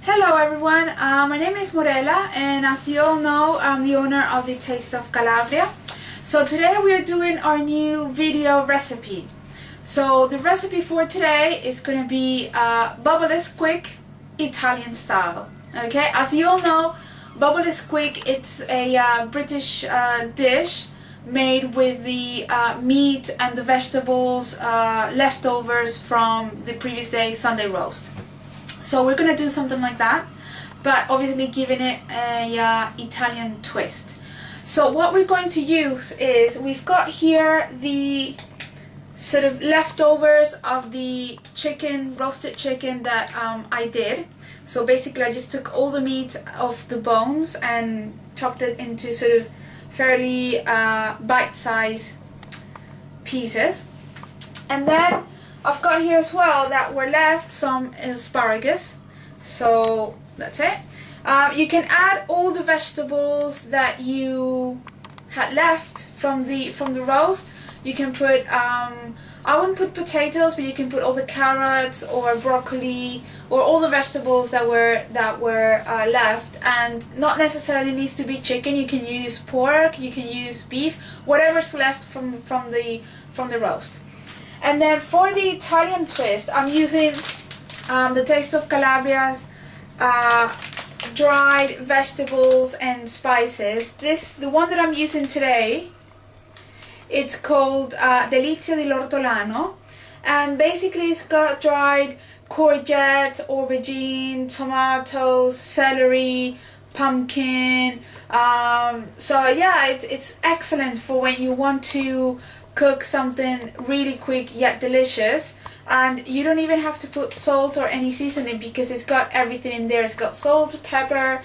Hello everyone, my name is Morella and as you all know I'm the owner of the Taste of Calabria. So today we are doing our new video recipe. So the recipe for today is going to be bubble sqeak Italian style. Okay, as you all know, bubble sqeak, it's a British dish made with the meat and the vegetables leftovers from the previous day's Sunday roast. So we're going to do something like that, but obviously giving it a Italian twist. So what we're going to use is, we've got here the sort of leftovers of the chicken, roasted chicken that I did. So basically I just took all the meat off the bones and chopped it into sort of fairly bite-sized pieces. And then I've got here as well that were left some asparagus, so that's it. You can add all the vegetables that you had left from the roast. You can put I wouldn't put potatoes, but you can put all the carrots or broccoli or all the vegetables that were left, and not necessarily needs to be chicken. You can use pork, you can use beef, whatever's left from the roast. And then for the Italian twist, I'm using the Taste of Calabria's dried vegetables and spices. The one that I'm using today, it's called Delizia di l'Ortolano, and basically it's got dried courgette, aubergine, tomatoes, celery, pumpkin. So yeah, it's excellent for when you want to cook something really quick yet delicious, and you don't even have to put salt or any seasoning because it's got everything in there. It's got salt, pepper,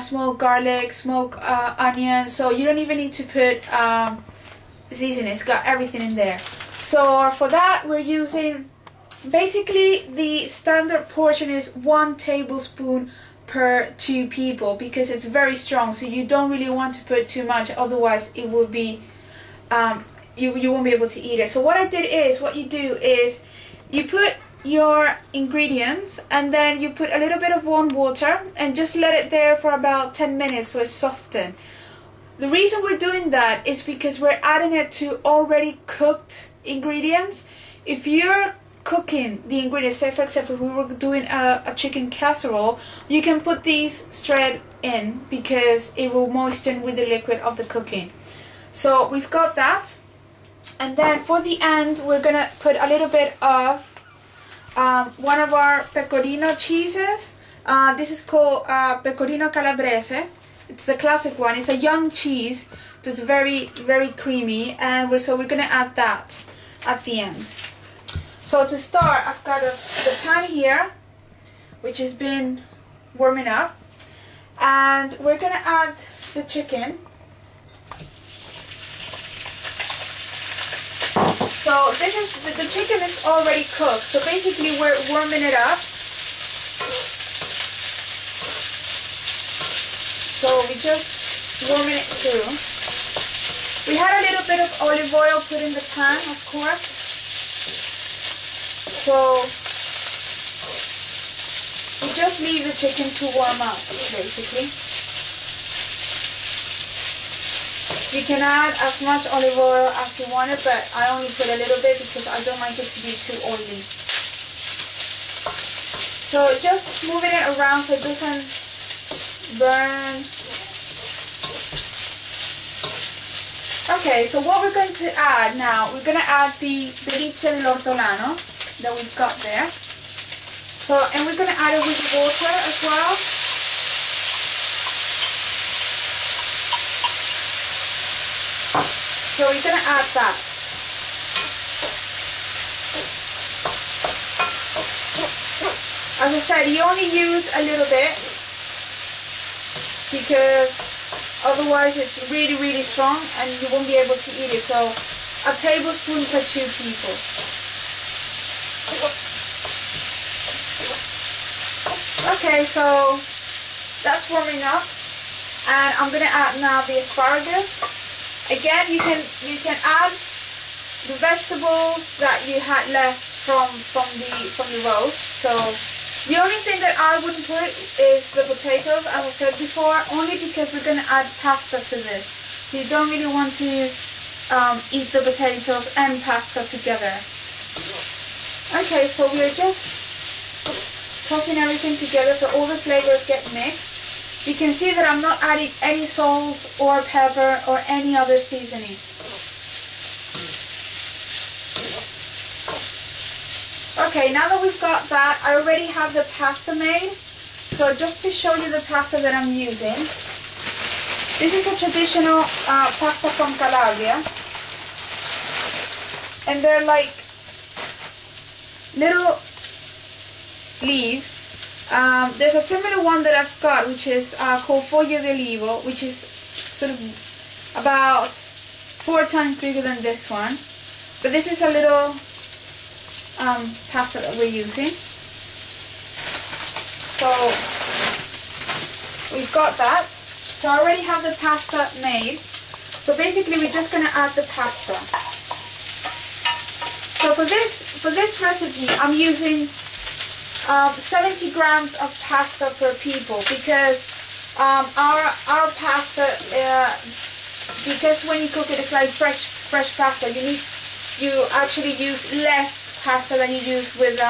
smoked garlic, smoked onion, so you don't even need to put seasoning. It's got everything in there. So for that we're using, basically the standard portion is 1 tablespoon per 2 people because it's very strong, so you don't really want to put too much, otherwise it will be you won't be able to eat it. So what I did is, what you do is you put your ingredients and then you put a little bit of warm water and just let it there for about 10 minutes so it's softened. The reason we're doing that is because we're adding it to already cooked ingredients. If you're cooking the ingredients, say for example if we were doing a chicken casserole, you can put these straight in because it will moisten with the liquid of the cooking. So we've got that. And then for the end, we're going to put a little bit of one of our pecorino cheeses. This is called pecorino calabrese. It's the classic one. It's a young cheese that's very, very creamy. And so we're going to add that at the end. So to start, I've got the pan here, which has been warming up. And we're going to add the chicken. So this is, the chicken is already cooked, so basically we're warming it up. So we just warming it through. We had a little bit of olive oil put in the pan, of course. So we just leave the chicken to warm up, basically. You can add as much olive oil as you want it, but I only put a little bit because I don't like it to be too oily. So just moving it around so it doesn't burn. Okay, so what we're going to add now, we're going to add the Delizia di l'Ortolano that we've got there. So, and we're going to add it with water as well. So we're going to add that. As I said, you only use a little bit because otherwise it's really, really strong and you won't be able to eat it. So a tablespoon per 2 people. Okay, so that's warming up, and I'm going to add now the asparagus. Again, you can add the vegetables that you had left from the roast. So The only thing that I wouldn't put is the potatoes, as I said before, only because we're going to add pasta to this. So you don't really want to eat the potatoes and pasta together. Okay, so we're just tossing everything together so all the flavors get mixed. You can see that I'm not adding any salt or pepper or any other seasoning. Okay, now that we've got that, I already have the pasta made. So just to show you the pasta that I'm using, this is a traditional pasta from Calabria. And they're like little leaves. There's a similar one that I've got, which is called Foglio di Olivo, which is sort of about 4 times bigger than this one. But this is a little pasta that we're using. So we've got that. So I already have the pasta made. So basically we're just going to add the pasta. So for this recipe I'm using 70 grams of pasta per people, because our pasta, because when you cook it, it's like fresh pasta. You actually use less pasta than you use with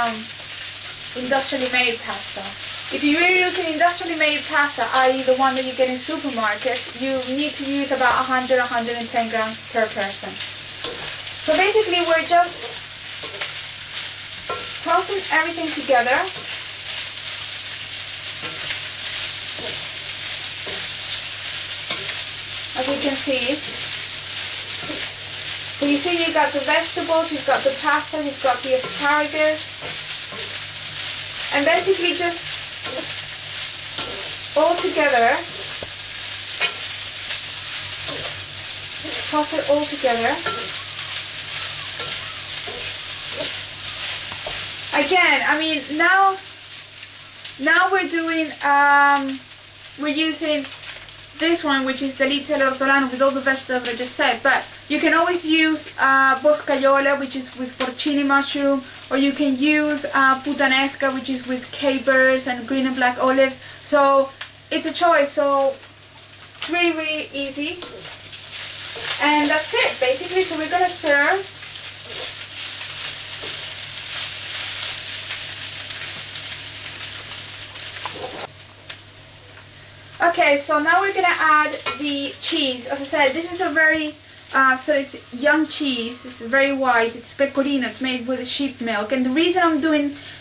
industrially made pasta. If you're using industrially made pasta, i.e. the one that you get in supermarkets, you need to use about 100-110 grams per person. So basically we're just tossing everything together. As you can see. So you see you've got the vegetables, you've got the pasta, you've got the asparagus. And basically just all together, toss it all together. Again, I mean, now we're doing, we're using this one, which is delizia all'ortolano with all the vegetables I just said, but you can always use boscaiola, which is with porcini mushroom, or you can use puttanesca, which is with capers and green and black olives. So it's a choice. So it's really, really easy. And that's it, basically. So we're going to serve. Okay, so now we're going to add the cheese. As I said, this is a very, so it's young cheese. It's very white. It's pecorino. It's made with sheep milk. And the reason I'm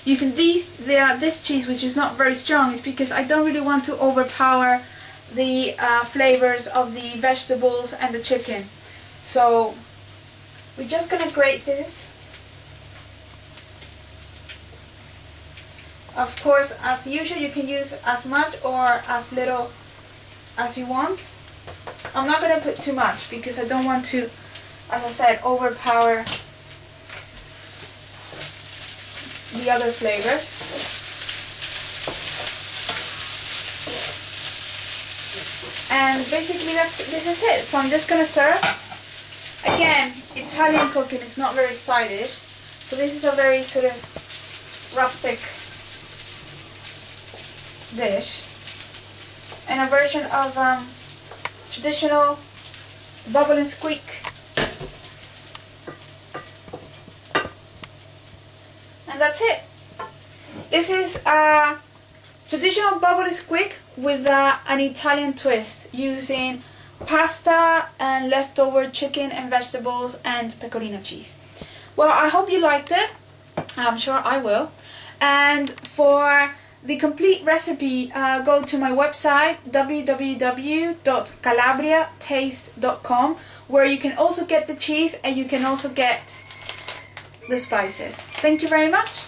using this cheese, which is not very strong, is because I don't really want to overpower the flavors of the vegetables and the chicken. So we're just going to grate this. Of course, as usual, you can use as much or as little as you want. I'm not going to put too much because I don't want to, as I said, overpower the other flavors. And basically this is it. So I'm just going to serve. Again, Italian cooking is not very stylish. So this is a very sort of rustic dish, and a version of traditional bubble and squeak. And that's it. This is a traditional bubble and squeak with an Italian twist, using pasta and leftover chicken and vegetables and pecorino cheese. Well, I hope you liked it. I'm sure I will. And for the complete recipe, go to my website www.calabriataste.com, where you can also get the cheese and you can also get the spices. Thank you very much.